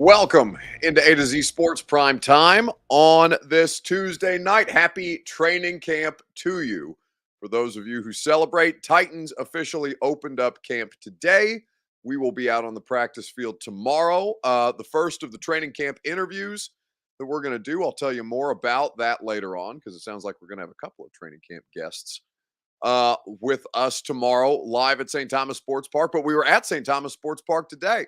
Welcome into A to Z Sports Prime Time on this Tuesday night. Happy training camp to you. For those of you who celebrate, Titans officially opened up camp today. We will be out on the practice field tomorrow. The first of the training camp interviews that we're going to do. I'll tell you more about that later on because it sounds like we're going to have a couple of training camp guests with us tomorrow live at St. Thomas Sports Park. But we were at St. Thomas Sports Park today.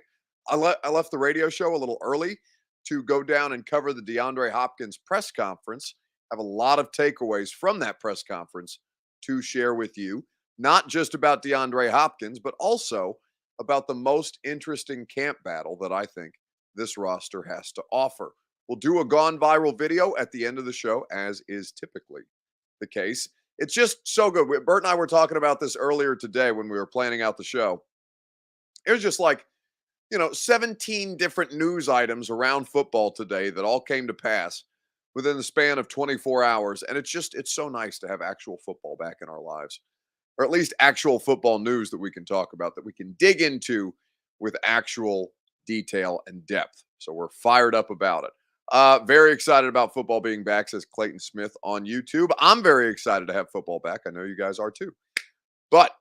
I left the radio show a little early to go down and cover the DeAndre Hopkins press conference. I have a lot of takeaways from that press conference to share with you, not just about DeAndre Hopkins, but also about the most interesting camp battle that I think this roster has to offer. We'll do a gone viral video at the end of the show, as is typically the case. It's just so good. Bert and I were talking about this earlier today when we were planning out the show. It was just like, 17 different news items around football today that all came to pass within the span of 24 hours. And it's so nice to have actual football back in our lives, or at least actual football news that we can talk about, that we can dig into with actual detail and depth. So we're fired up about it. Very excited about football being back, says Clayton Smith on YouTube. I'm very excited to have football back. I know you guys are too. But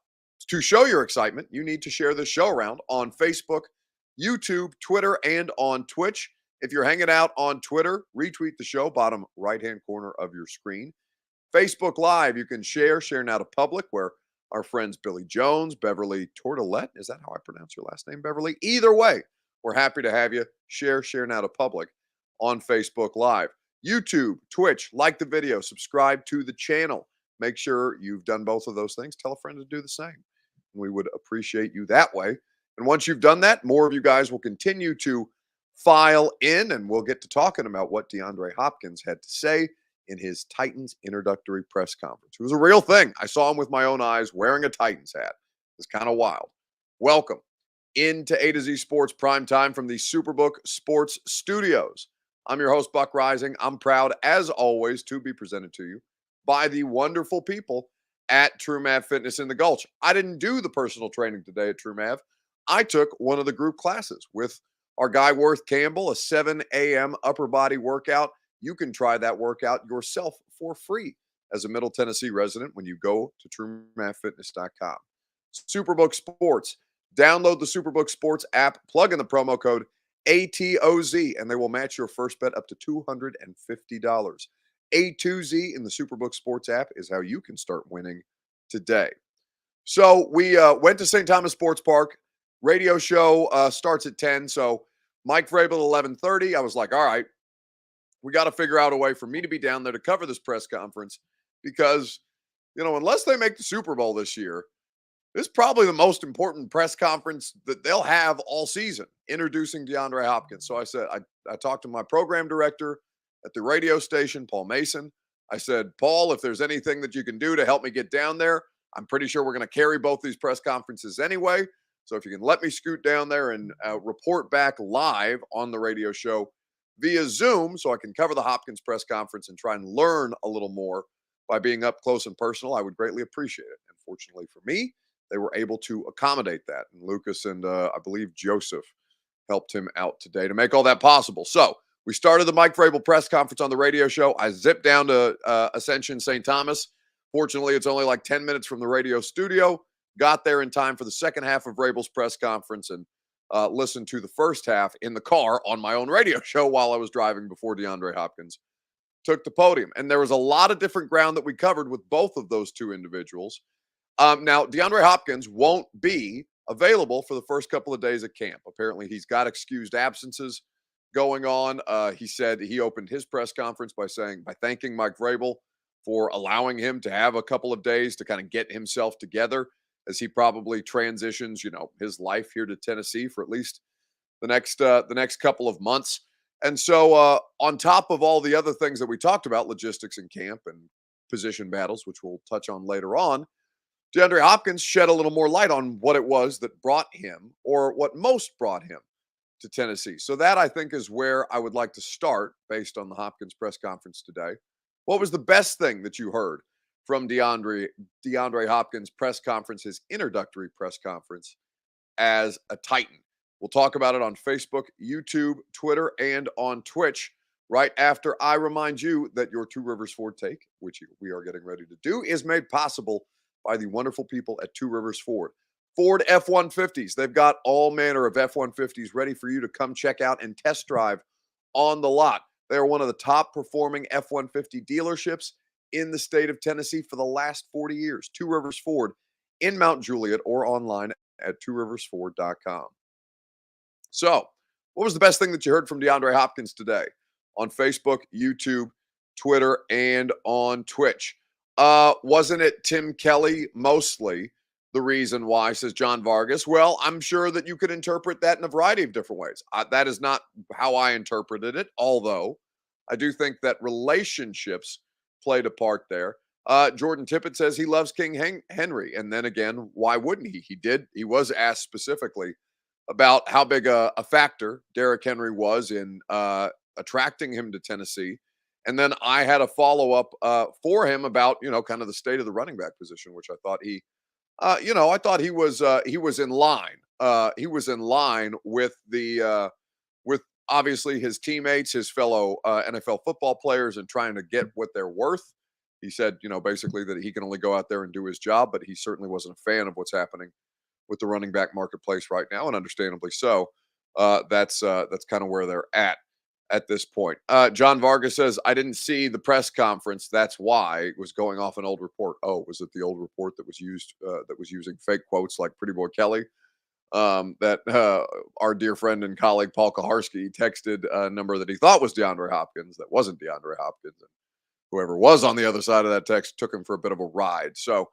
to show your excitement, you need to share this show around on Facebook, YouTube, Twitter, and on Twitch. If you're hanging out on Twitter, retweet the show, bottom right-hand corner of your screen. Facebook Live, you can share now to public, where our friends Billy Jones, Beverly Tortolet, is that how I pronounce your last name, Beverly? Either way, we're happy to have you share now to public on Facebook Live. YouTube, Twitch, like the video, subscribe to the channel. Make sure you've done both of those things. Tell a friend to do the same. We would appreciate you that way. And once you've done that, more of you guys will continue to file in, and we'll get to talking about what DeAndre Hopkins had to say in his Titans introductory press conference. It was a real thing. I saw him with my own eyes wearing a Titans hat. It's kind of wild. Welcome into A to Z Sports Prime Time from the Superbook Sports Studios. I'm your host, Buck Rising. I'm proud, as always, to be presented to you by the wonderful people at TrueMav Fitness in the Gulch. I didn't do the personal training today at TrueMav. I took one of the group classes with our guy Worth Campbell, a 7 a.m. upper body workout. You can try that workout yourself for free as a Middle Tennessee resident when you go to TrueMathFitness.com. Superbook Sports. Download the Superbook Sports app, plug in the promo code ATOZ, and they will match your first bet up to $250. A2Z in the Superbook Sports app is how you can start winning today. So we went to St. Thomas Sports Park. Radio show starts at 10. So Mike Vrabel at 11:30. I was like, all right, we got to figure out a way for me to be down there to cover this press conference because, unless they make the Super Bowl this year, this is probably the most important press conference that they'll have all season, introducing DeAndre Hopkins. So I said, I talked to my program director at the radio station, Paul Mason. I said, Paul, if there's anything that you can do to help me get down there, I'm pretty sure we're going to carry both these press conferences anyway. So if you can let me scoot down there and report back live on the radio show via Zoom so I can cover the Hopkins press conference and try and learn a little more by being up close and personal, I would greatly appreciate it. And fortunately for me, they were able to accommodate that. And Lucas and I believe Joseph helped him out today to make all that possible. So we started the Mike Vrabel press conference on the radio show. I zipped down to Ascension St. Thomas. Fortunately, it's only like 10 minutes from the radio studio. Got there in time for the second half of Vrabel's press conference and listened to the first half in the car on my own radio show while I was driving before DeAndre Hopkins took the podium. And there was a lot of different ground that we covered with both of those two individuals. Now, DeAndre Hopkins won't be available for the first couple of days of camp. Apparently, he's got excused absences going on. He said he opened his press conference by thanking Mike Vrabel for allowing him to have a couple of days to kind of get himself together as he probably transitions, his life here to Tennessee for at least the next couple of months. And so on top of all the other things that we talked about, logistics in camp and position battles, which we'll touch on later on, DeAndre Hopkins shed a little more light on what it was that brought him, or what most brought him, to Tennessee. So that, I think, is where I would like to start based on the Hopkins press conference today. What was the best thing that you heard from DeAndre Hopkins' press conference, his introductory press conference as a Titan? We'll talk about it on Facebook, YouTube, Twitter, and on Twitch right after I remind you that your Two Rivers Ford take, which we are getting ready to do, is made possible by the wonderful people at Two Rivers Ford. Ford F-150s. They've got all manner of F-150s ready for you to come check out and test drive on the lot. They are one of the top performing F-150 dealerships in the state of Tennessee for the last 40 years. Two Rivers Ford in Mount Juliet or online at tworiversford.com. So, what was the best thing that you heard from DeAndre Hopkins today on Facebook, YouTube, Twitter, and on Twitch? Wasn't it Tim Kelly mostly the reason why, says John Vargas? Well, I'm sure that you could interpret that in a variety of different ways. That is not how I interpreted it, although I do think that relationships played a part there. Jordan Tippett says he loves King Henry. And then again, why wouldn't he? He was asked specifically about how big a factor Derrick Henry was in attracting him to Tennessee. And then I had a follow-up for him about, kind of the state of the running back position, which I thought I thought he was in line. He was in line with with obviously his teammates, his fellow NFL football players, and trying to get what they're worth. He said, basically that he can only go out there and do his job, but he certainly wasn't a fan of what's happening with the running back marketplace right now, and understandably so. That's kind of where they're at this point. John Vargas says, I didn't see the press conference. That's why it was going off an old report. Oh, was it the old report that was used that was using fake quotes like Pretty Boy Kelly? That our dear friend and colleague Paul Kaharski texted a number that he thought was DeAndre Hopkins. That wasn't DeAndre Hopkins. And whoever was on the other side of that text took him for a bit of a ride. So,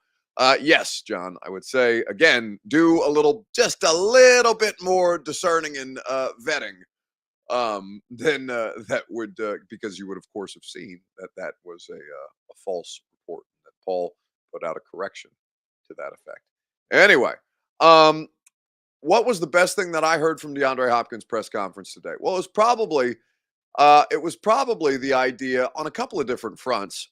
yes, John, I would say, again, do just a little bit more discerning and vetting then that would because you would of course have seen that was a false report, that Paul put out a correction to that effect. Anyway, what was the best thing that I heard from DeAndre Hopkins' press conference today? Well, it was probably the idea on a couple of different fronts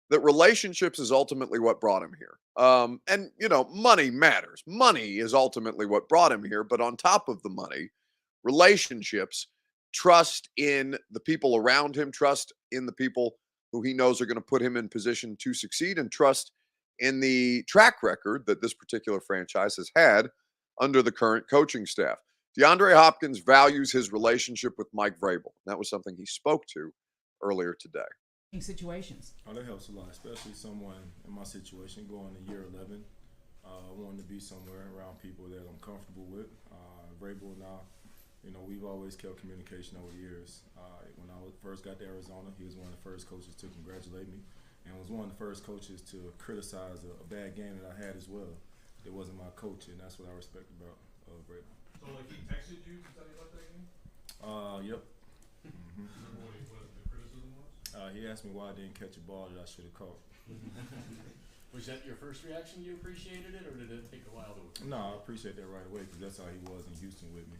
that relationships is ultimately what brought him here. And money matters. Money is ultimately what brought him here, but on top of the money, relationships, trust in the people around him, trust in the people who he knows are going to put him in position to succeed, and trust in the track record that this particular franchise has had under the current coaching staff. DeAndre Hopkins values his relationship with Mike Vrabel. That was something he spoke to earlier today. Situations. Oh, that helps a lot, especially someone in my situation going to year 11. Wanting to be somewhere around people that I'm comfortable with. Vrabel and I, we've always kept communication over the years. When I first got to Arizona, he was one of the first coaches to congratulate me, and was one of the first coaches to criticize a bad game that I had as well. It wasn't my coach, and that's what I respect about Vrabel. So, he texted you to tell you about that game? Yep. Mm-hmm. What the criticism was? He asked me why I didn't catch a ball that I should have caught. Was that your first reaction? You appreciated it, or did it take a while to? No, I appreciate that right away because that's how he was in Houston with me.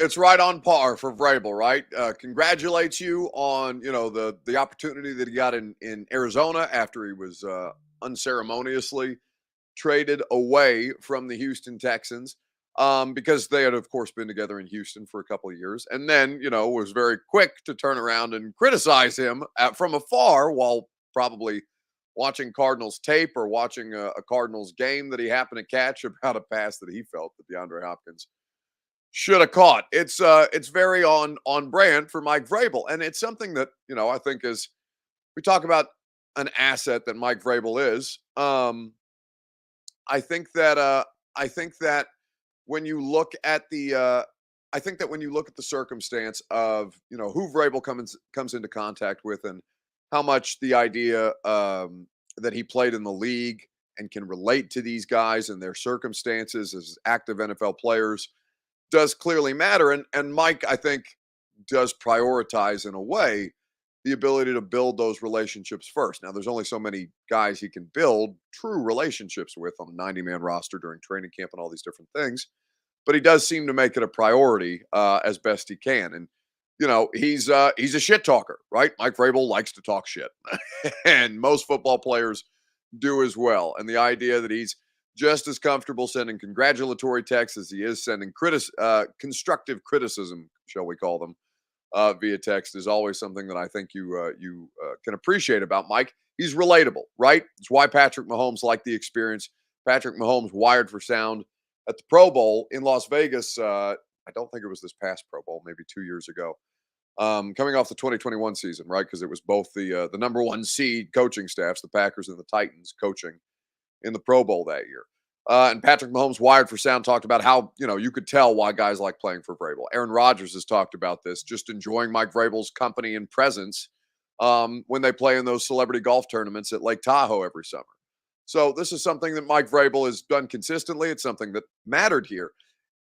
It's right on par for Vrabel, right? Congratulates you on the opportunity that he got in Arizona after he was unceremoniously traded away from the Houston Texans, because they had of course been together in Houston for a couple of years, and then was very quick to turn around and criticize him from afar while probably watching Cardinals tape or watching a Cardinals game that he happened to catch about a pass that he felt that DeAndre Hopkins should have caught. It's very on brand for Mike Vrabel, and it's something that I think is, we talk about an asset that Mike Vrabel is. I think that when you look at the circumstance of who Vrabel comes into contact with, and how much the idea that he played in the league and can relate to these guys and their circumstances as active NFL players does clearly matter. And Mike, I think, does prioritize in a way the ability to build those relationships first. Now, there's only so many guys he can build true relationships with on a 90-man roster during training camp and all these different things. But he does seem to make it a priority as best he can. And he's a shit talker, right? Mike Vrabel likes to talk shit. And most football players do as well. And the idea that he's just as comfortable sending congratulatory texts as he is sending constructive criticism, shall we call them, via text is always something that I think you can appreciate about Mike. He's relatable, right? It's why Patrick Mahomes liked the experience. Patrick Mahomes wired for sound at the Pro Bowl in Las Vegas. I don't think it was this past Pro Bowl, maybe 2 years ago. Coming off the 2021 season, right? Because it was both the number one seed coaching staffs, the Packers and the Titans, coaching in the Pro Bowl that year. And Patrick Mahomes, wired for sound, talked about how, you could tell why guys like playing for Vrabel. Aaron Rodgers has talked about this, just enjoying Mike Vrabel's company and presence when they play in those celebrity golf tournaments at Lake Tahoe every summer. So this is something that Mike Vrabel has done consistently. It's something that mattered here.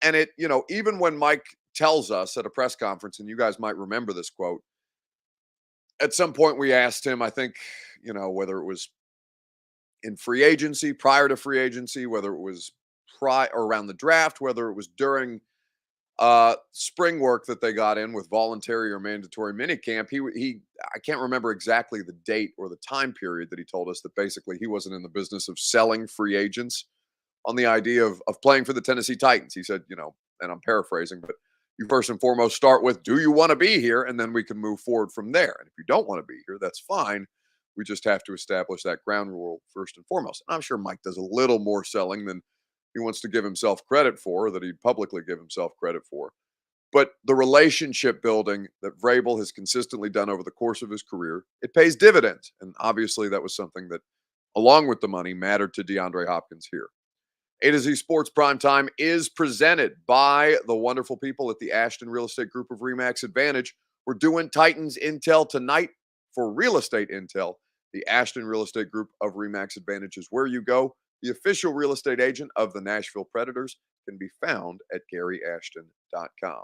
And even when Mike tells us at a press conference, and you guys might remember this quote, at some point we asked him, I think, whether it was in free agency, prior to free agency, whether it was or around the draft, whether it was during spring work that they got in with voluntary or mandatory minicamp. I can't remember exactly the date or the time period that he told us that basically he wasn't in the business of selling free agents on the idea of playing for the Tennessee Titans. He said, and I'm paraphrasing, but you first and foremost start with, do you want to be here? And then we can move forward from there. And if you don't want to be here, that's fine. We just have to establish that ground rule first and foremost. And I'm sure Mike does a little more selling than he wants to give himself credit for, that he'd publicly give himself credit for. But the relationship building that Vrabel has consistently done over the course of his career, it pays dividends. And obviously that was something that, along with the money, mattered to DeAndre Hopkins here. A to Z Sports Primetime is presented by the wonderful people at the Ashton Real Estate Group of RE/MAX Advantage. We're doing Titans Intel tonight for real estate intel. The Ashton Real Estate Group of RE/MAX Advantage is where you go. The official real estate agent of the Nashville Predators can be found at GaryAshton.com.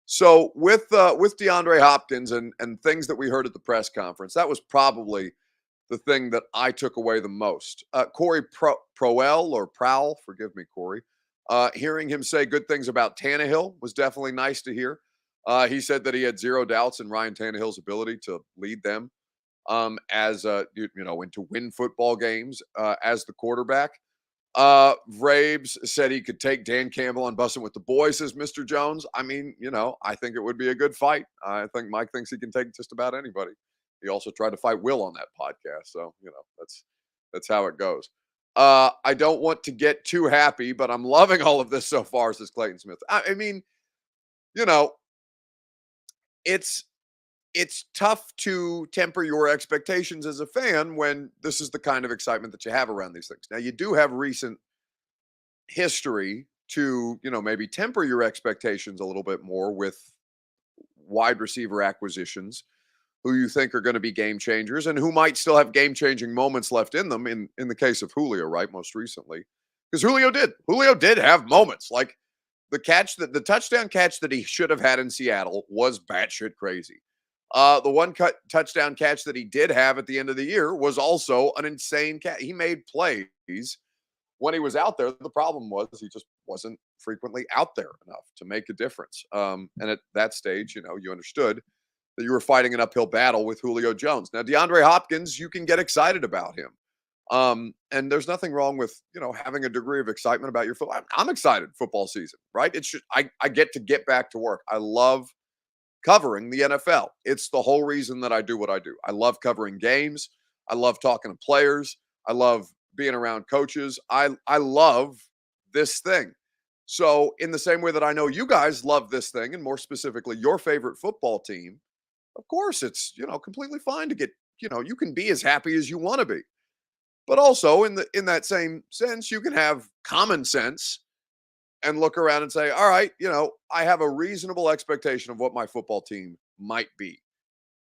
So with DeAndre Hopkins and things that we heard at the press conference, that was probably the thing that I took away the most. Corey Prowell, forgive me, Corey, hearing him say good things about Tannehill was definitely nice to hear. He said that he had zero doubts in Ryan Tannehill's ability to lead them and to win football games as the quarterback. Vrabes said he could take Dan Campbell on Bussin' with the Boys, says Mr. Jones. I mean, I think it would be a good fight. I think Mike thinks he can take just about anybody. He also tried to fight Will on that podcast. So, that's how it goes. I don't want to get too happy, but I'm loving all of this so far, says Clayton Smith. I mean, it's tough to temper your expectations as a fan when this is the kind of excitement that you have around these things. Now, you do have recent history to, maybe temper your expectations a little bit more with wide receiver acquisitions who you think are going to be game changers and who might still have game-changing moments left in them in the case of Julio, right, most recently. Because Julio did have moments. Like the touchdown catch that he should have had in Seattle was batshit crazy. The one touchdown catch that he did have at the end of the year was also an insane catch. He made plays when he was out there. The problem was he just wasn't frequently out there enough to make a difference. And at that stage, you understood that you were fighting an uphill battle with Julio Jones. Now, DeAndre Hopkins, you can get excited about him. And there's nothing wrong with, having a degree of excitement about your football. I'm excited football season, right? I get to get back to work. I love covering the NFL. It's the whole reason that I do what I do. I love covering games. I love talking to players. I love being around coaches. I love this thing. So in the same way that I know you guys love this thing, and more specifically your favorite football team, of course it's, completely fine to get, you can be as happy as you want to be. But also in that same sense, you can have common sense and look around and say, all right, I have a reasonable expectation of what my football team might be.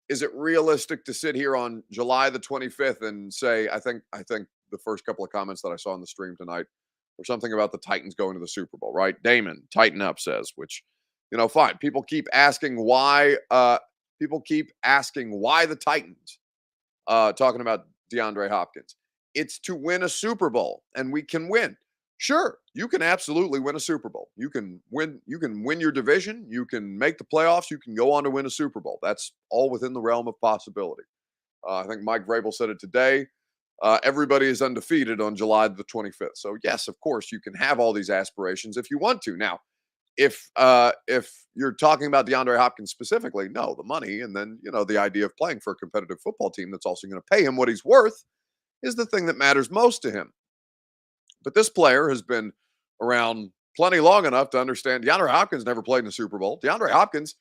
Is it realistic to sit here on July the 25th and say, I think the first couple of comments that I saw on the stream tonight were something about the Titans going to the Super Bowl, right? Damon, Tighten Up says, which, fine. People keep asking why the Titans, talking about DeAndre Hopkins. It's to win a Super Bowl, and we can win. Sure, you can absolutely win a Super Bowl. You can win your division. You can make the playoffs. You can go on to win a Super Bowl. That's all within the realm of possibility. I think Mike Vrabel said it today. everybody is undefeated on July the 25th. So yes, of course, you can have all these aspirations if you want to. Now, if you're talking about DeAndre Hopkins specifically, no, the money, and then the idea of playing for a competitive football team that's also going to pay him what he's worth is the thing that matters most to him. But this player has been around plenty long enough to understand DeAndre Hopkins never played in a Super Bowl. DeAndre Hopkins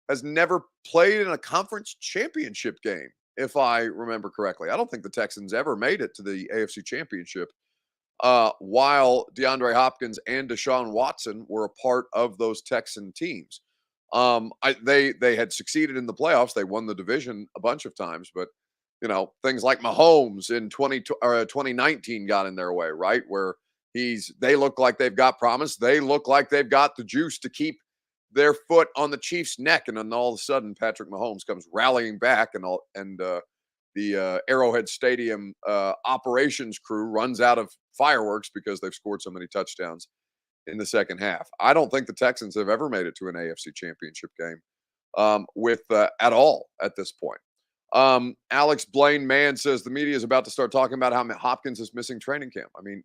has never played in a conference championship game, if I remember correctly. I don't think the Texans ever made it to the AFC Championship while DeAndre Hopkins and Deshaun Watson were a part of those Texan teams. They had succeeded in the playoffs. They won the division a bunch of times, but things like Mahomes in 2019 got in their way, right? Where they look like they've got promise. They look like they've got the juice to keep their foot on the Chiefs' neck, and then all of a sudden, Patrick Mahomes comes rallying back, and the Arrowhead Stadium operations crew runs out of fireworks because they've scored so many touchdowns in the second half. I don't think the Texans have ever made it to an AFC Championship game at all at this point. Alex Blaine Mann says the media is about to start talking about how Hopkins is missing training camp. I mean,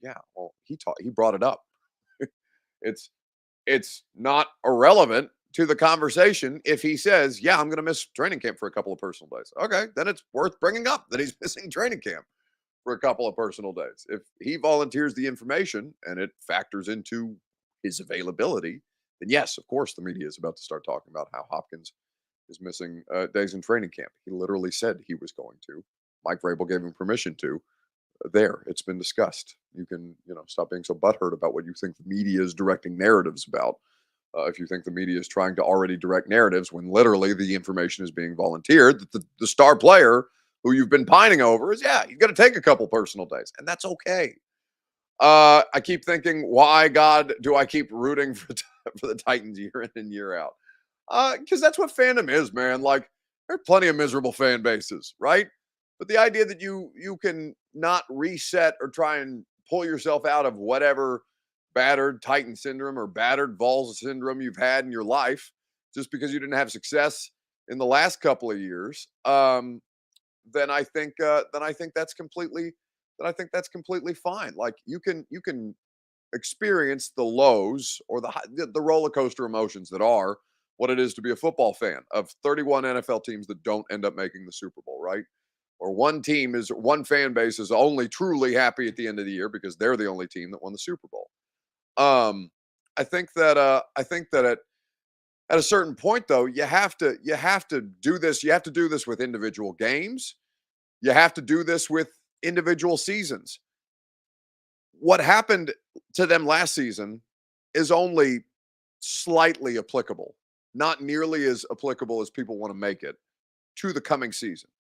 he brought it up. It's not irrelevant to the conversation if he says, yeah, I'm going to miss training camp for a couple of personal days. Okay, then it's worth bringing up that he's missing training camp for a couple of personal days. If he volunteers the information and it factors into his availability, then yes, of course, the media is about to start talking about how Hopkins is missing days in training camp. He literally said he was going to. Mike Vrabel gave him permission to. It's been discussed. You can, stop being so butthurt about what you think the media is directing narratives about. If you think the media is trying to already direct narratives when literally the information is being volunteered, that the star player who you've been pining over is, you got to take a couple personal days, and that's okay. I keep thinking, why, God, do I keep rooting for the Titans year in and year out? Because that's what fandom is, man. Like, there are plenty of miserable fan bases, right? But the idea that you can not reset or try and pull yourself out of whatever battered Titan syndrome or battered Vols syndrome you've had in your life just because you didn't have success in the last couple of years, then I think that's completely fine. Like you can experience the lows or the roller coaster emotions that are what it is to be a football fan of 31 NFL teams that don't end up making the Super Bowl, right? Or one fan base is only truly happy at the end of the year because they're the only team that won the Super Bowl. I think that at a certain point though, you have to do this. You have to do this with individual games. You have to do this with individual seasons. What happened to them last season is only slightly applicable, not nearly as applicable as people want to make it to the coming season.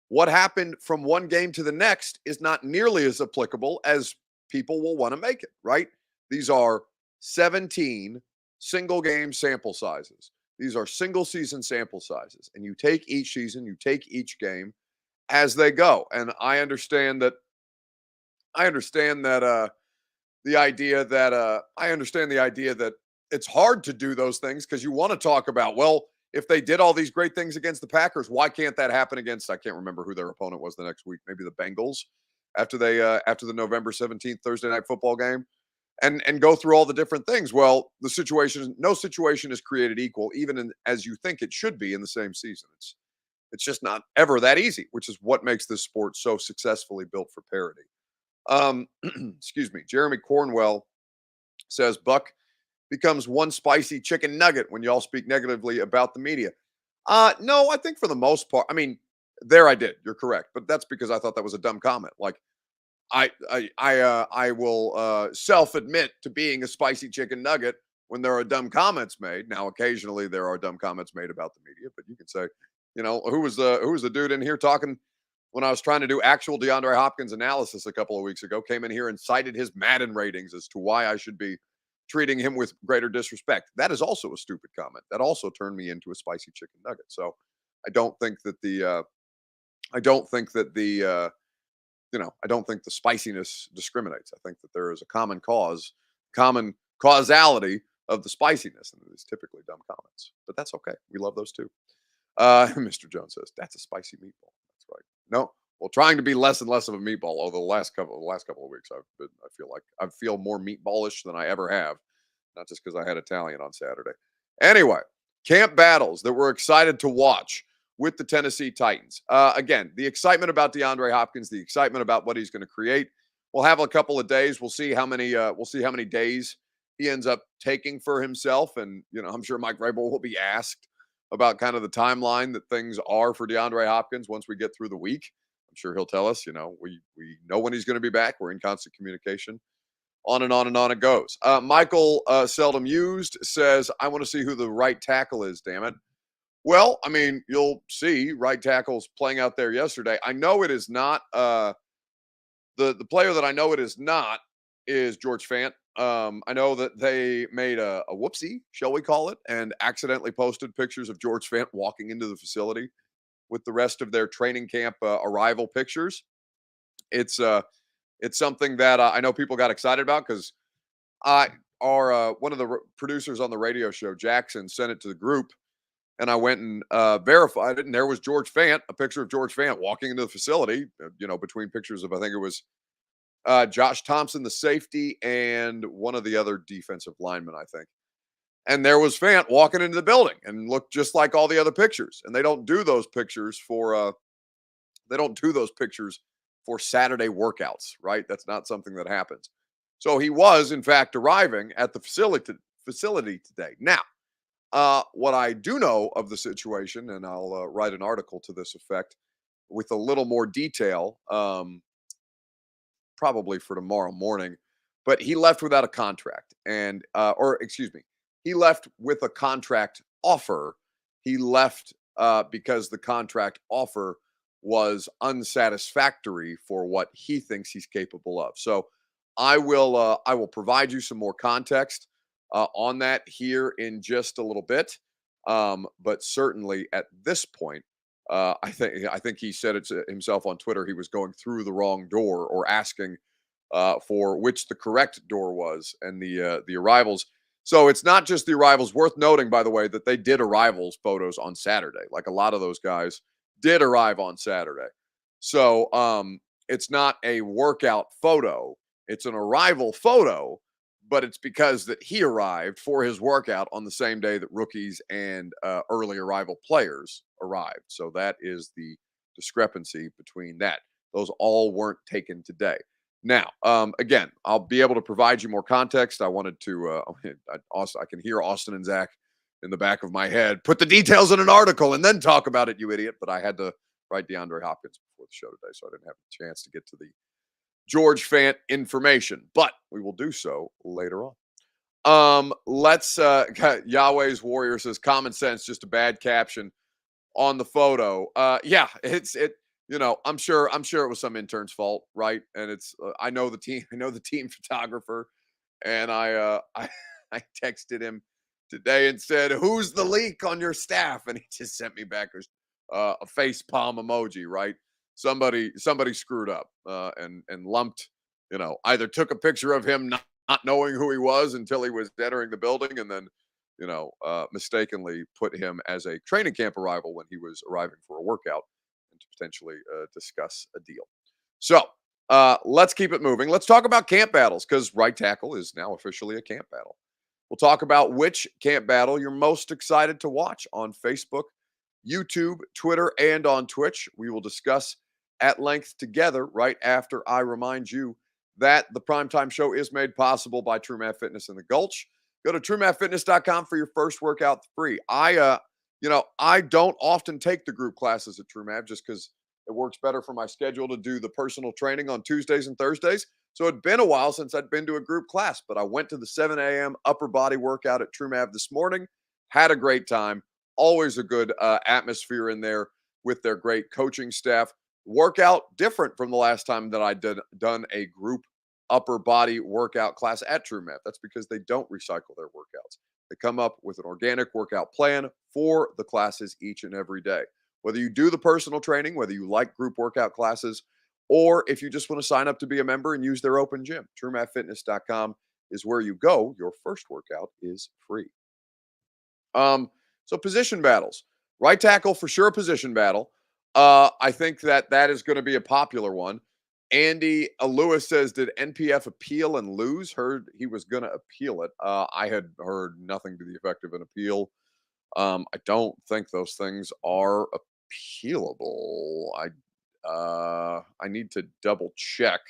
What happened from one game to the next is not nearly as applicable as people will want to make it, right? These are 17 single game sample sizes. These are single season sample sizes. And you take each season, you take each game as they go. And I understand that the idea that it's hard to do those things because you want to talk about, well, if they did all these great things against the Packers, why can't that happen against, I can't remember who their opponent was the next week, maybe the Bengals after the November 17th Thursday night football game, and go through all the different things. Well, no situation is created equal, even as you think it should be in the same season. It's just not ever that easy, which is what makes this sport so successfully built for parity. Excuse me. Jeremy Cornwell says Buck becomes one spicy chicken nugget when y'all speak negatively about the media. No, I think for the most part, I mean, I did. You're correct, but that's because I thought that was a dumb comment. Like, I will self-admit to being a spicy chicken nugget when there are dumb comments made. Now, occasionally there are dumb comments made about the media, but you can say, who was the dude in here talking when I was trying to do actual DeAndre Hopkins analysis a couple of weeks ago, came in here and cited his Madden ratings as to why I should be treating him with greater disrespect. That is also a stupid comment. That also turned me into a spicy chicken nugget. So I don't think that the spiciness discriminates. I think that there is a common causality of the spiciness, and it is typically dumb comments. But that's okay. We love those too. Mr. Jones says, that's a spicy meatball. That's right. No, well, trying to be less and less of a meatball. Although the last couple of weeks, I feel more meatballish than I ever have. Not just because I had Italian on Saturday. Anyway, camp battles that we're excited to watch with the Tennessee Titans. Again, the excitement about DeAndre Hopkins, the excitement about what he's going to create. We'll have a couple of days. We'll see how many days he ends up taking for himself. And I'm sure Mike Vrabel will be asked about kind of the timeline that things are for DeAndre Hopkins once we get through the week. I'm sure he'll tell us. We know when he's going to be back. We're in constant communication. On and on and on it goes. Michael Seldom Used says, I want to see who the right tackle is, damn it. Well, I mean, you'll see right tackles playing out there yesterday. I know it is not the player that I know it is not is George Fant. I know that they made a whoopsie, shall we call it, and accidentally posted pictures of George Fant walking into the facility with the rest of their training camp arrival pictures. It's something that I know people got excited about because one of the producers on the radio show, Jackson, sent it to the group, and I went and verified it, and there was George Fant, a picture of George Fant walking into the facility, between pictures of, I think it was Josh Thompson, the safety, and one of the other defensive linemen, I think. And there was Fant walking into the building and looked just like all the other pictures. And they don't do those pictures for Saturday workouts, right? That's not something that happens. So he was, in fact, arriving at the facility today. Now, what I do know of the situation, and I'll write an article to this effect with a little more detail, probably for tomorrow morning, but he left without a contract he left with a contract offer. He left because the contract offer was unsatisfactory for what he thinks he's capable of. So I will provide you some more context on that here in just a little bit. But certainly at this point, I think he said it himself on Twitter. He was going through the wrong door or asking for which the correct door was, and the arrivals. So it's not just the arrivals. Worth noting, by the way, that they did arrivals photos on Saturday. Like a lot of those guys did arrive on Saturday. So it's not a workout photo. It's an arrival photo, but it's because that he arrived for his workout on the same day that rookies and early arrival players arrived. So that is the discrepancy between that. Those all weren't taken today. Now, again, I'll be able to provide you more context. I wanted to, I can hear Austin and Zach in the back of my head. Put the details in an article and then talk about it, you idiot. But I had to write DeAndre Hopkins before the show today, so I didn't have a chance to get to the George Fant information. But we will do so later on. Let's Yahweh's Warrior says common sense, just a bad caption on the photo. Yeah, I'm sure it was some intern's fault, right? And it's I know the team photographer, and I texted him today and said, "Who's the leak on your staff?" And he just sent me back a face palm emoji, right? Somebody screwed up and lumped, either took a picture of him not knowing who he was until he was entering the building, and then mistakenly put him as a training camp arrival when he was arriving for a workout and to potentially discuss a deal. So let's keep it moving. Let's talk about camp battles, because right tackle is now officially a camp battle. We'll talk about which camp battle you're most excited to watch on Facebook, YouTube, Twitter, and on Twitch. We will discuss at length together right after I remind you that the Primetime Show is made possible by TrueMath Fitness in the Gulch. Go to TrueMathFitness.com for your first workout free. I don't often take the group classes at TrueMath just because it works better for my schedule to do the personal training on Tuesdays and Thursdays. So it'd been a while since I'd been to a group class, but I went to the 7 a.m. upper body workout at TrueMath this morning. Had a great time. Always a good atmosphere in there with their great coaching staff. Workout different from the last time that I done a group upper body workout class at TrueMath. That's because they don't recycle their workouts. They come up with an organic workout plan for the classes each and every day. Whether you do the personal training, whether you like group workout classes, or if you just want to sign up to be a member and use their open gym, TrueMathFitness.com is where you go. Your first workout is free. So position battles. Right tackle, for sure, position battle. I think that is going to be a popular one. Andy Lewis says, did NPF appeal and lose? Heard he was going to appeal it. I had heard nothing to the effect of an appeal. I don't think those things are appealable. I need to double check.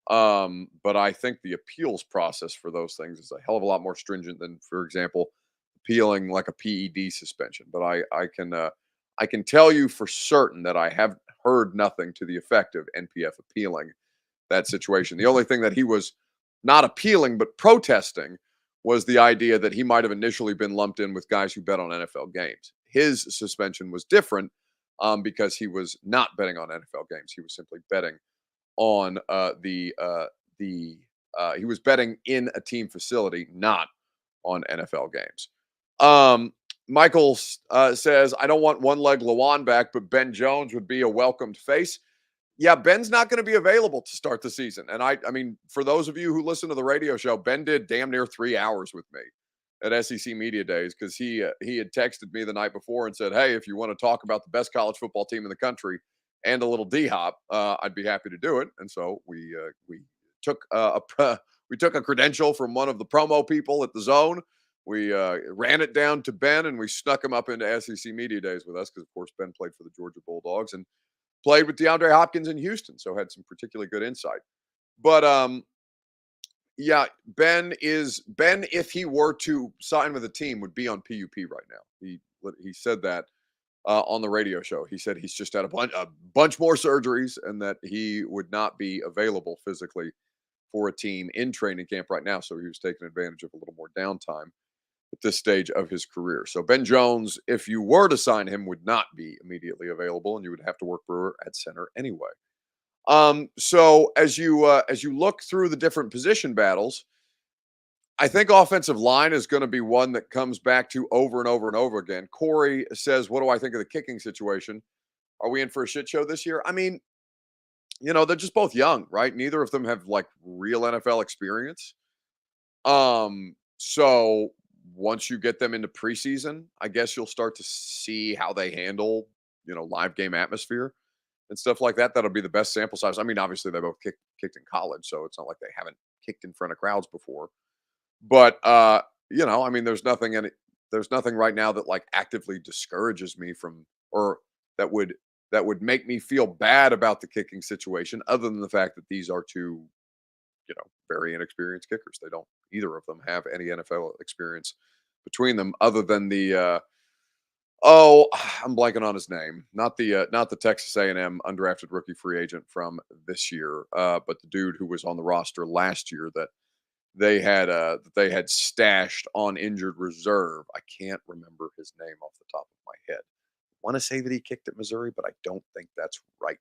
But I think the appeals process for those things is a hell of a lot more stringent than, for example, appealing like a PED suspension. But I can tell you for certain that I have heard nothing to the effect of NPF appealing that situation. The only thing that he was not appealing but protesting was the idea that he might have initially been lumped in with guys who bet on NFL games. His suspension was different because he was not betting on NFL games. He was simply betting on he was betting in a team facility, not on NFL games. Michael says, I don't want one leg Lawan back, but Ben Jones would be a welcomed face. Yeah, Ben's not going to be available to start the season. And I mean, for those of you who listen to the radio show, Ben did damn near 3 hours with me at SEC Media Days because he had texted me the night before and said, hey, if you want to talk about the best college football team in the country and a little D-hop, I'd be happy to do it. And so we took we took a credential from one of the promo people at the Zone. We ran it down to Ben, and we snuck him up into SEC Media Days with us because, of course, Ben played for the Georgia Bulldogs and played with DeAndre Hopkins in Houston, so had some particularly good insight. But yeah, Ben, if he were to sign with a team, would be on PUP right now. He said that on the radio show. He said he's just had a bunch more surgeries and that he would not be available physically for a team in training camp right now. So he was taking advantage of a little more downtime at this stage of his career. So Ben Jones, if you were to sign him, would not be immediately available, and you would have to work Brewer at center anyway. So as you look through the different position battles, I think offensive line is going to be one that comes back to over and over and over again. Corey says, what do I think of the kicking situation? Are we in for a shit show this year? I mean, they're just both young, right? Neither of them have like real NFL experience. So once you get them into preseason, I guess you'll start to see how they handle, live game atmosphere and stuff like that. That'll be the best sample size. I mean, obviously they both kicked in college, so it's not like they haven't kicked in front of crowds before. But I mean, there's nothing right now that like actively discourages me from, or that would make me feel bad about the kicking situation, other than the fact that these are two, very inexperienced kickers. Either of them have any NFL experience between them, other than the I'm blanking on his name. Not the Texas A&M undrafted rookie free agent from this year, but the dude who was on the roster last year that they had stashed on injured reserve. I can't remember his name off the top of my head. I want to say that he kicked at Missouri, but I don't think that's right.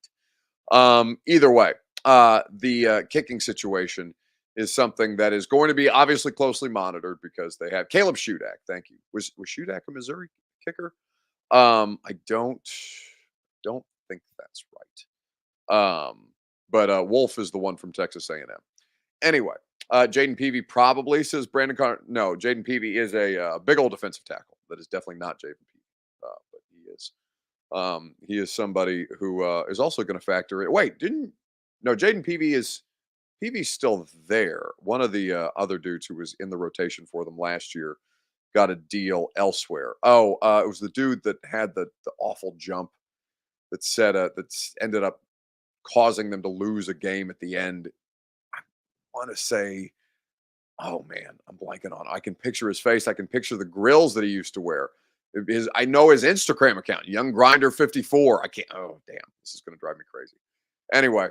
Either way, the kicking situation is something that is going to be obviously closely monitored because they have Caleb Shudak. Thank you. Was Shudak a Missouri kicker? I don't think that's right. But Wolf is the one from Texas A&M. Anyway, Jaden Peavy probably says Brandon Carter. No, Jaden Peavy is a big old defensive tackle. That is definitely not Jaden Peavy, but he is. He is somebody who is also going to factor in. Wait, Jaden Peavy is. Peavy's still there. One of the other dudes who was in the rotation for them last year got a deal elsewhere. Oh, it was the dude that had the awful jump that ended up causing them to lose a game at the end. I want to say, oh man, I'm blanking on. I can picture his face. I can picture the grills that he used to wear. I know his Instagram account, Young Grinder 54. I can't. Oh damn, this is going to drive me crazy. Anyway,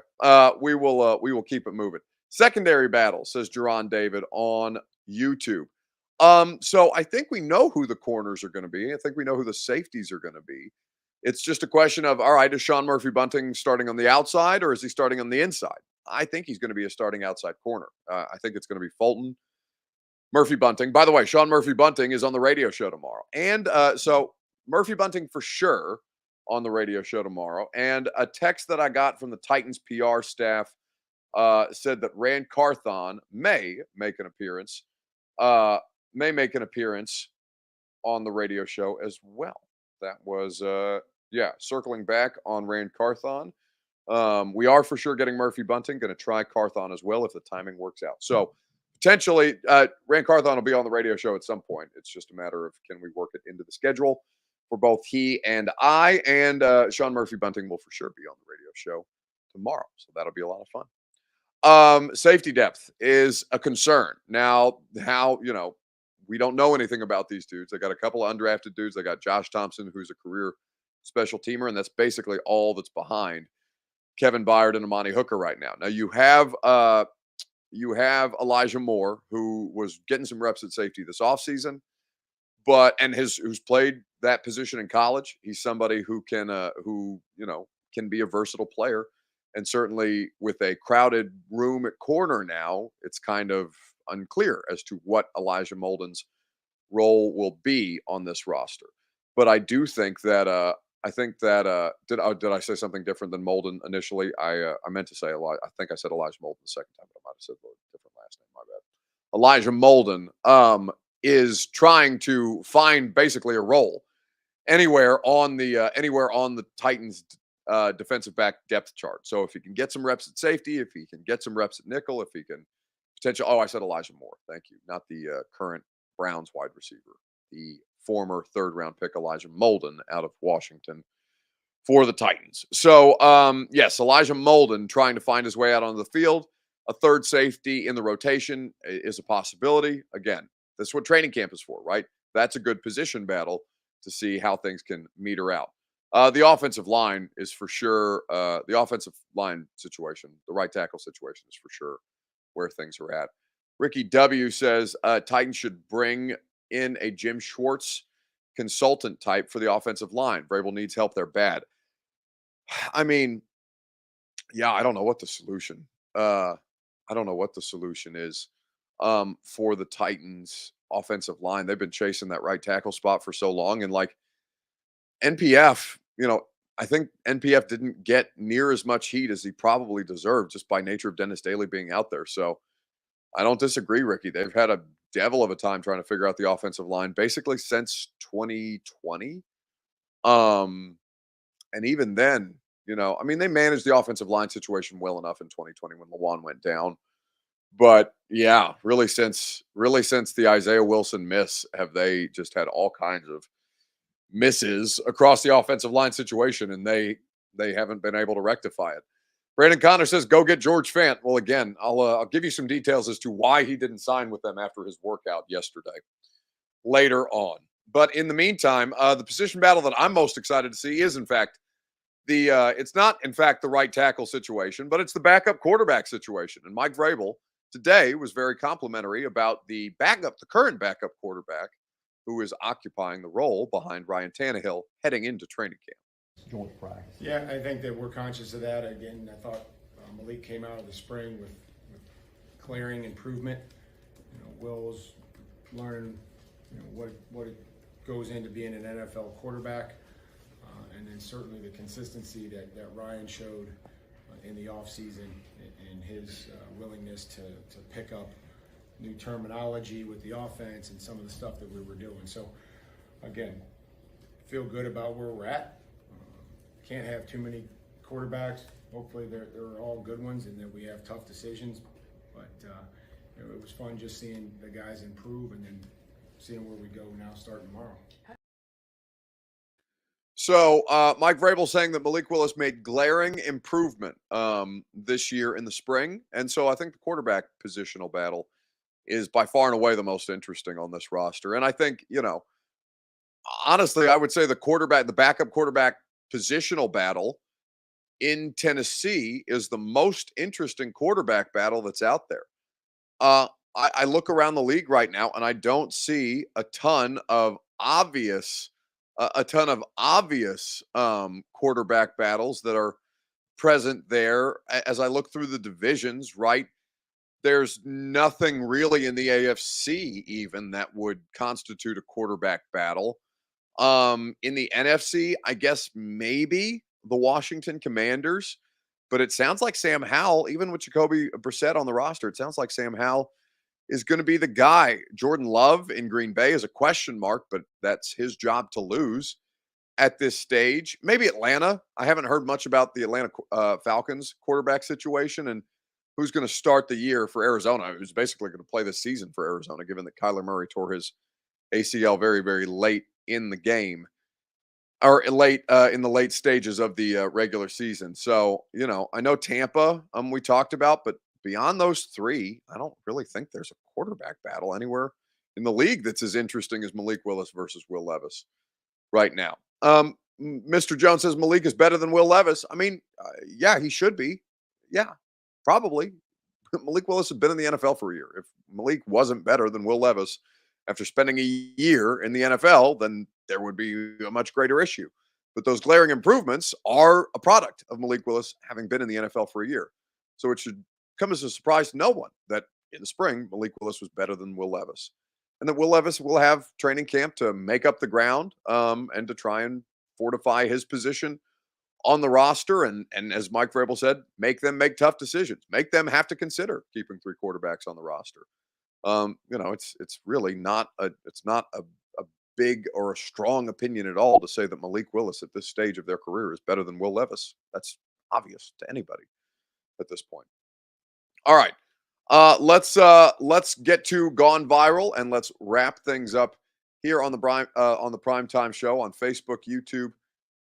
we will keep it moving. Secondary battle, says Jerron David on YouTube. So I think we know who the corners are going to be. I think we know who the safeties are going to be. It's just a question of, all right, is Sean Murphy-Bunting starting on the outside or is he starting on the inside? I think he's going to be a starting outside corner. I think it's going to be Fulton, Murphy-Bunting. By the way, Sean Murphy-Bunting is on the radio show tomorrow. And so Murphy-Bunting for sure on the radio show tomorrow. And a text that I got from the Titans PR staff said that Rand Carthon may make an appearance on the radio show as well. That was Yeah, circling back on Rand Carthon. We are for sure getting Murphy Bunting. Going to try Carthon as well if the timing works out. So potentially, Rand Carthon will be on the radio show at some point. It's just a matter of can we work it into the schedule for both he and I. And Sean Murphy Bunting will for sure be on the radio show tomorrow. So that'll be a lot of fun. Safety depth is a concern. Now, we don't know anything about these dudes. They got a couple of undrafted dudes. They got Josh Thompson, who's a career special teamer, and that's basically all that's behind Kevin Byard and Amani Hooker right now. Now you have Elijah Moore, who was getting some reps at safety this offseason, who's played that position in college. He's somebody who can be a versatile player. And certainly with a crowded room at corner now, it's kind of unclear as to what Elijah Molden's role will be on this roster. But I do think that did I say something different than Molden initially? I meant to say Elijah. I think I said Elijah Molden the second time, but I might have said a different last name. My bad. Elijah Molden is trying to find basically a role anywhere on the Titans defensive back depth chart. So if he can get some reps at safety, if he can get some reps at nickel, if he can I said Elijah Moore. Thank you. Not the current Browns wide receiver, the former third-round pick Elijah Molden out of Washington for the Titans. So, yes, Elijah Molden trying to find his way out on the field. A third safety in the rotation is a possibility. Again, that's what training camp is for, right? That's a good position battle to see how things can meter out. The offensive line is for sure, the offensive line situation, the right tackle situation is for sure where things are at. Ricky W says Titans should bring in a Jim Schwartz consultant type for the offensive line. Vrabel needs help. They're bad. I mean, yeah, I don't know what the solution. I don't know what the solution is for the Titans offensive line. They've been chasing that right tackle spot for so long, and like NPF, I think NPF didn't get near as much heat as he probably deserved just by nature of Dennis Daly being out there. So I don't disagree, Ricky. They've had a devil of a time trying to figure out the offensive line basically since 2020. And even then, they managed the offensive line situation well enough in 2020 when Lawan went down. But yeah, really since the Isaiah Wilson miss, have they just had all kinds of misses across the offensive line situation, and they haven't been able to rectify it. Brandon Connor says, go get George Fant. Well, again, I'll give you some details as to why he didn't sign with them after his workout yesterday later on. But in the meantime, the position battle that I'm most excited to see is, in fact, it's not, in fact, the right tackle situation, but it's the backup quarterback situation. And Mike Vrabel today was very complimentary about the current backup quarterback who is occupying the role behind Ryan Tannehill heading into training camp. Joint practice. Yeah, I think that we're conscious of that. Again, I thought Malik came out of the spring with clearing improvement. Will's learning what it goes into being an NFL quarterback, and then certainly the consistency that Ryan showed in the offseason and his willingness to pick up new terminology with the offense and some of the stuff that we were doing. So, again, feel good about where we're at. Can't have too many quarterbacks. Hopefully they're all good ones and that we have tough decisions. But it was fun just seeing the guys improve and then seeing where we go now starting tomorrow. So Mike Vrabel saying that Malik Willis made glaring improvement this year in the spring. And so I think the quarterback positional battle is by far and away the most interesting on this roster. And I think, honestly, I would say the backup quarterback positional battle in Tennessee is the most interesting quarterback battle that's out there. I look around the league right now and I don't see a ton of obvious quarterback battles that are present there. As I look through the divisions, right, there's nothing really in the AFC even that would constitute a quarterback battle. In the NFC, I guess maybe the Washington Commanders, but it sounds like Sam Howell, even with Jacoby Brissett on the roster, it sounds like Sam Howell is going to be the guy. Jordan Love in Green Bay is a question mark, but that's his job to lose. at this stage. Maybe Atlanta. I haven't heard much about the Atlanta Falcons quarterback situation and who's going to start the year for Arizona, who's basically going to play this season for Arizona, given that Kyler Murray tore his ACL very, very late in the game, or late in the late stages of the regular season. So, I know Tampa, we talked about, but beyond those three, I don't really think there's a quarterback battle anywhere in the league that's as interesting as Malik Willis versus Will Levis right now. Mr. Jones says Malik is better than Will Levis. I mean, yeah, he should be. Yeah, probably. Malik Willis has been in the NFL for a year. If Malik wasn't better than Will Levis after spending a year in the NFL, then there would be a much greater issue. But those glaring improvements are a product of Malik Willis having been in the NFL for a year. So it should come as a surprise to no one that in the spring, Malik Willis was better than Will Levis. And that Will Levis will have training camp to make up the ground and to try and fortify his position on the roster. And as Mike Vrabel said, make them make tough decisions. Make them have to consider keeping three quarterbacks on the roster. It's really not a big or a strong opinion at all to say that Malik Willis at this stage of their career is better than Will Levis. That's obvious to anybody at this point. All right. Let's get to Gone Viral and let's wrap things up here on the Primetime Show on Facebook, YouTube,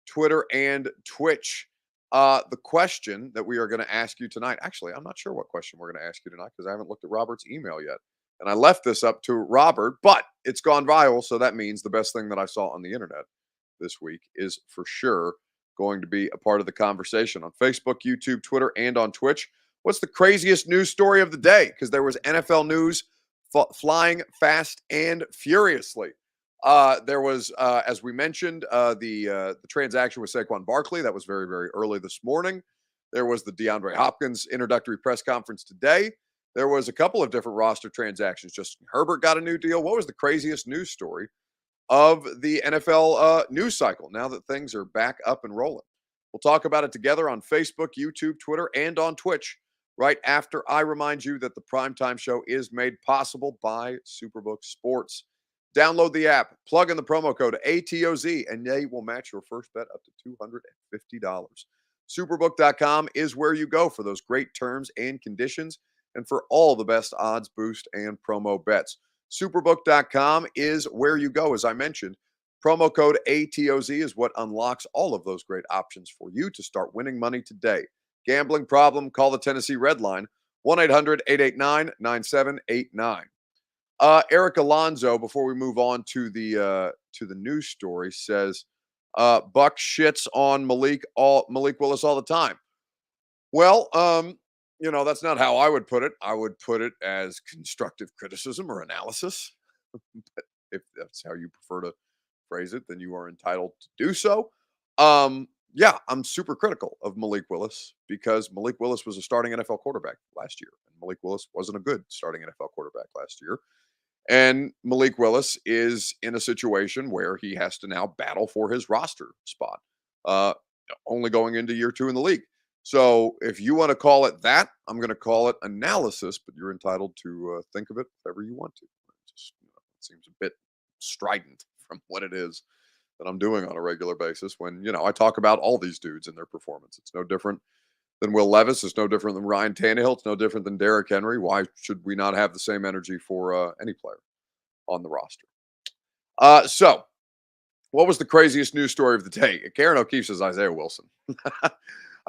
Twitter, and Twitch. The question that we are going to ask you tonight, actually, I'm not sure what question we're going to ask you tonight because I haven't looked at Robert's email yet. And I left this up to Robert, but it's gone viral. So that means the best thing that I saw on the internet this week is for sure going to be a part of the conversation on Facebook, YouTube, Twitter, and on Twitch. What's the craziest news story of the day? Because there was NFL news flying fast and furiously. There was, as we mentioned, the transaction with Saquon Barkley. That was very, very early this morning. There was the DeAndre Hopkins introductory press conference today. There was a couple of different roster transactions. Justin Herbert got a new deal. What was the craziest news story of the NFL news cycle now that things are back up and rolling? We'll talk about it together on Facebook, YouTube, Twitter, and on Twitch right after I remind you that the Primetime Show is made possible by Superbook Sports. Download the app, plug in the promo code ATOZ, and they will match your first bet up to $250. Superbook.com is where you go for those great terms and conditions and for all the best odds, boost, and promo bets. Superbook.com is where you go, as I mentioned. Promo code ATOZ is what unlocks all of those great options for you to start winning money today. Gambling problem? Call the Tennessee Red Line, 1-800-889-9789. Eric Alonzo, before we move on to the news story, says Buck shits on Malik Willis all the time. Well, that's not how I would put it. I would put it as constructive criticism or analysis. But if that's how you prefer to phrase it, then you are entitled to do so. Yeah, I'm super critical of Malik Willis because Malik Willis was a starting NFL quarterback last year. And Malik Willis wasn't a good starting NFL quarterback last year. And Malik Willis is in a situation where he has to now battle for his roster spot, only going into year 2 in the league. So if you want to call it that, I'm going to call it analysis, but you're entitled to think of it however you want to. It just it seems a bit strident from what it is that I'm doing on a regular basis when, I talk about all these dudes and their performance. It's no different than Will Levis. It's no different than Ryan Tannehill. It's no different than Derrick Henry. Why should we not have the same energy for any player on the roster? So what was the craziest news story of the day? Karen O'Keefe says Isaiah Wilson.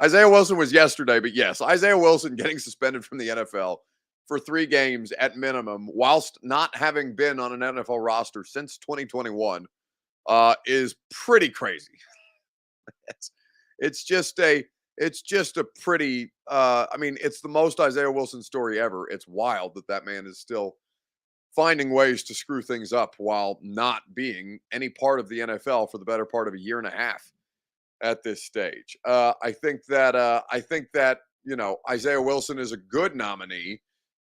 Isaiah Wilson was yesterday, but yes, Isaiah Wilson getting suspended from the NFL for 3 games at minimum, whilst not having been on an NFL roster since 2021, is pretty crazy. It's just a pretty, it's the most Isaiah Wilson story ever. It's wild that man is still finding ways to screw things up while not being any part of the NFL for the better part of a year and a half at this stage. I think that Isaiah Wilson is a good nominee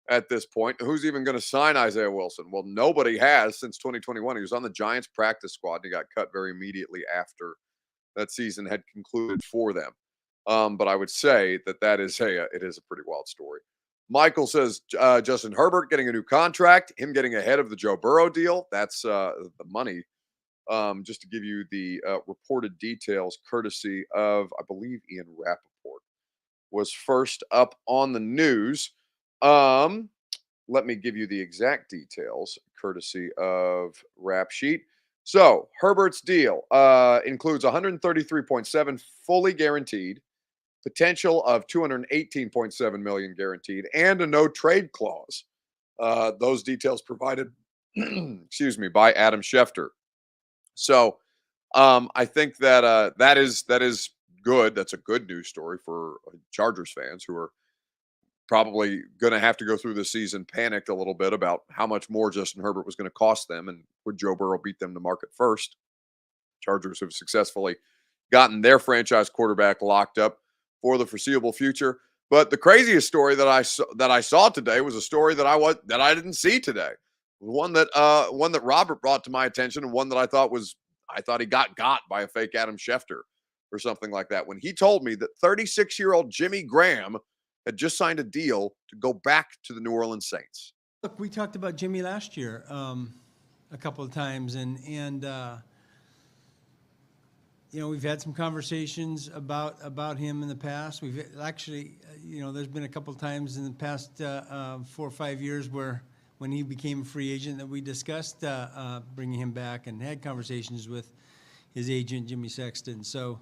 at this point. Who's even going to sign Isaiah Wilson? Well, nobody has since 2021. He was on the Giants practice squad and he got cut very immediately after that season had concluded for them. But I would say that is it is a pretty wild story. Michael says Justin Herbert getting a new contract, him getting ahead of the Joe Burrow deal. That's the money just to give you the reported details, courtesy of, I believe, Ian Rappaport was first up on the news. Let me give you the exact details, courtesy of Rap Sheet. So Herbert's deal includes 133.7 fully guaranteed, potential of 218.7 million guaranteed, and a no trade clause. Those details provided, excuse me, by Adam Schefter. So I think that that is good. That's a good news story for Chargers fans who are probably going to have to go through the season panicked a little bit about how much more Justin Herbert was going to cost them and would Joe Burrow beat them to market first. Chargers have successfully gotten their franchise quarterback locked up for the foreseeable future. But the craziest story that I saw today was a story that I didn't see today. One that Robert brought to my attention, and one that I thought he got by a fake Adam Schefter or something like that. When he told me that 36-year-old Jimmy Graham had just signed a deal to go back to the New Orleans Saints. Look, we talked about Jimmy last year a couple of times, and you know, we've had some conversations about him in the past. We've actually, you know, there's been a couple of times in the past 4 or 5 years where when he became a free agent that we discussed bringing him back and had conversations with his agent, Jimmy Sexton. So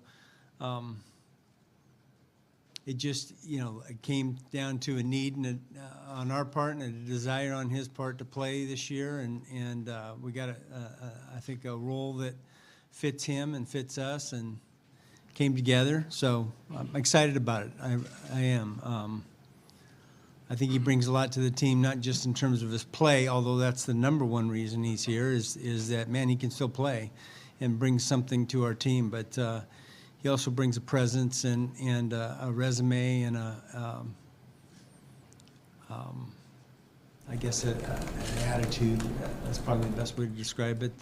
it just, you know, it came down to a need on our part and a desire on his part to play this year. And we got, I think, a role that fits him and fits us and came together. So I'm excited about it. I am. I think he brings a lot to the team, not just in terms of his play, although that's the number one reason he's here is that, man, he can still play and bring something to our team. But he also brings a presence and a resume and I guess an attitude. That's probably the best way to describe it,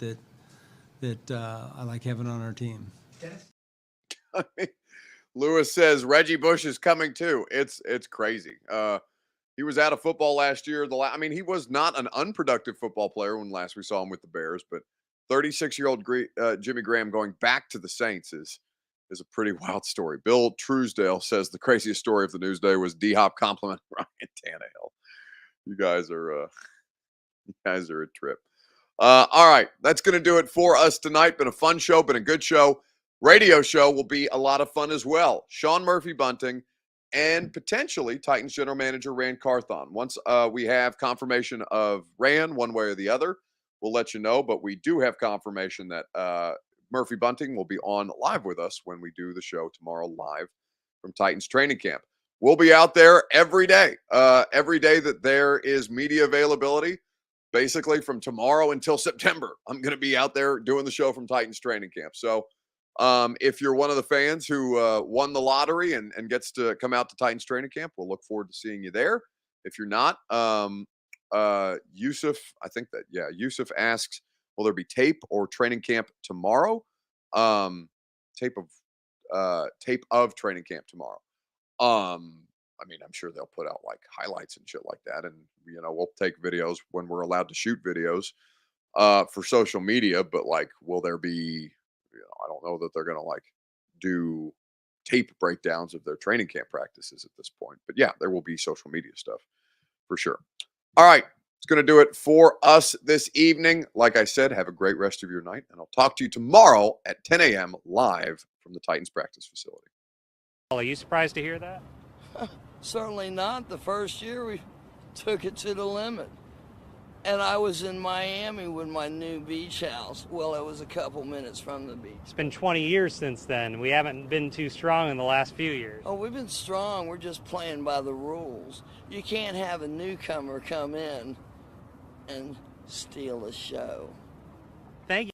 that I like having on our team. Lewis says Reggie Bush is coming too. It's crazy. He was out of football last year. I mean, he was not an unproductive football player when last we saw him with the Bears, but 36-year-old Jimmy Graham going back to the Saints is a pretty wild story. Bill Truesdale says the craziest story of the news day was D-Hop complimenting Ryan Tannehill. You guys are a trip. All right, that's going to do it for us tonight. Been a fun show, been a good show. Radio show will be a lot of fun as well. Sean Murphy-Bunting and potentially Titans general manager Rand Carthon. Once we have confirmation of Rand one way or the other, we'll let you know. But we do have confirmation that Murphy-Bunting will be on live with us when we do the show tomorrow live from Titans training camp. We'll be out there every day that there is media availability. Basically from tomorrow until September, I'm going to be out there doing the show from Titans training camp. So if you're one of the fans who won the lottery and gets to come out to Titans training camp, we'll look forward to seeing you there. If you're not, Yusuf, Yusuf asks, will there be tape or training camp tomorrow? Tape of training camp tomorrow. I mean, I'm sure they'll put out like highlights and shit like that. And, you know, we'll take videos when we're allowed to shoot videos for social media. But like, will there be, you know, I don't know that they're going to like do tape breakdowns of their training camp practices at this point. But yeah, there will be social media stuff for sure. All right. It's going to do it for us this evening. Like I said, have a great rest of your night. And I'll talk to you tomorrow at 10 a.m. live from the Titans practice facility. Are you surprised to hear that? Certainly not. The first year we took it to the limit. And I was in Miami with my new beach house. Well, it was a couple minutes from the beach. It's been 20 years since then. We haven't been too strong in the last few years. Oh, we've been strong. We're just playing by the rules. You can't have a newcomer come in and steal the show. Thank you.